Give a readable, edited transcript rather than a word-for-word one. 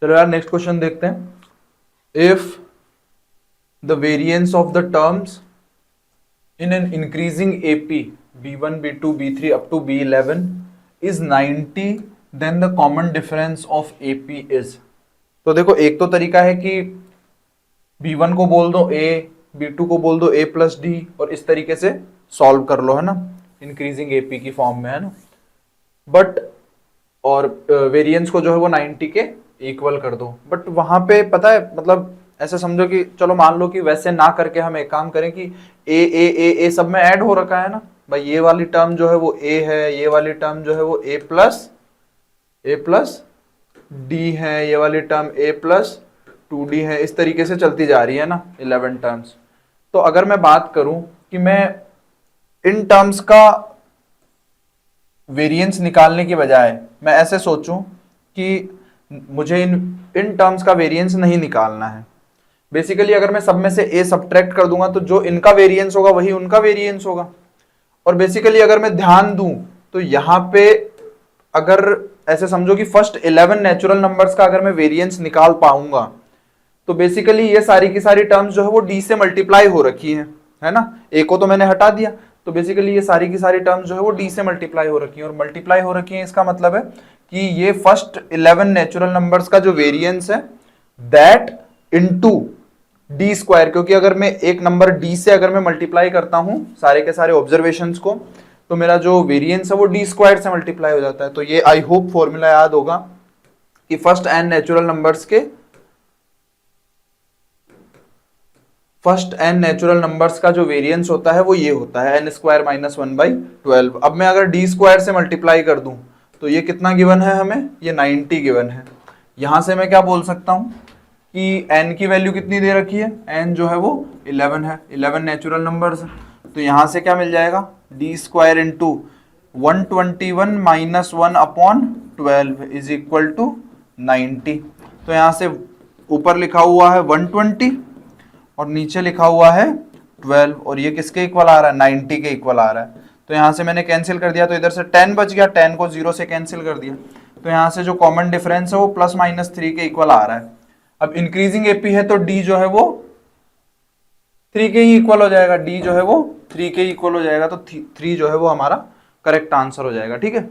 चलो यार next question देखते हैं। If the variance of the terms in an increasing AP B1 B2 B3 up to B11 is 90, then the common difference of AP is। तो देखो एक तो तरीका है कि B1 को बोल दो A, B2 को बोल दो A प्लस D और इस तरीके से सॉल्व कर लो, है ना, इंक्रीजिंग AP की फॉर्म में, है ना। बट और वेरिएंस को जो है वो 90 के इक्वल कर दो। बट वहां पे पता है मतलब ऐसे समझो कि चलो मान लो कि वैसे ना करके हम एक काम करें कि ए सब में ऐड हो रखा है ना भाई, ये वाली टर्म जो है वो ए है, ये वाली टर्म जो है वो ए प्लस डी है, ये वाली टर्म ए प्लस 2D है, इस तरीके से चलती जा रही है ना 11 टर्म्स। तो अगर मैं बात करूं कि मैं इन टर्म्स का वेरिएंस निकालने की बजाय मैं ऐसे सोचूं कि मुझे इन टर्म्स का वेरिएंस नहीं निकालना है। बेसिकली अगर मैं सब में से ए सब्ट्रैक्ट कर दूंगा तो जो इनका वेरिएंस होगा वही उनका वेरिएंस होगा। और बेसिकली अगर मैं ध्यान दूं तो यहां पे अगर ऐसे समझो कि फर्स्ट 11 नेचुरल नंबर्स का अगर मैं वेरिएंस निकाल पाऊंगा तो बेसिकली ये सारी की सारी टर्म्स जो है वो डी से मल्टीप्लाई हो रखी है ना। ए को तो मैंने हटा दिया, तो बेसिकली ये सारी की सारी टर्म्स जो है वो डी से मल्टीप्लाई हो रखी हैं। और मल्टीप्लाई हो रखी हैं इसका मतलब है कि ये फर्स्ट 11 नेचुरल नंबर्स का जो वेरिएंस है दैट इनटू डी स्क्वायर, क्योंकि अगर मैं एक नंबर डी से अगर मैं मल्टीप्लाई करता हूं सारे के सारे ऑब्जर्वेशंस को तो मेरा जो वेरिएंस है वो डी स्क्वायर से मल्टीप्लाई हो जाता है। तो ये आई होप फॉर्मूला याद होगा कि फर्स्ट एन नेचुरल नंबर्स का जो वेरिएंस होता है वो ये होता है एन स्क्वायर माइनस 1/12। अब मैं अगर डी स्क्वायर से मल्टीप्लाई कर दूं तो ये कितना गिवन है हमें, ये 90 गिवन है। यहां से मैं क्या बोल सकता हूं कि n की वैल्यू कितनी दे रखी है, n जो है वो 11 है, 11 नेचुरल नंबर्स है। तो यहां से क्या मिल जाएगा, D square into 121 minus 1/12 is equal to 90। तो यहां से ऊपर लिखा हुआ है 120 और नीचे लिखा हुआ है 12 और ये किसके इक्वल आ रहा है, 90 के इक्वल आ रहा है। तो यहां से मैंने कैंसिल कर दिया तो इधर से 10 बच गया, 10 को 0 से कैंसिल कर दिया। तो यहां से जो कॉमन डिफरेंस है वो +-3 के इक्वल आ रहा है। अब इंक्रीजिंग एपी है तो डी जो है वो 3 के ही इक्वल हो जाएगा, डी जो है वो 3 के इक्वल हो जाएगा। तो 3 जो है वो हमारा करेक्ट आंसर हो जाएगा, ठीक है।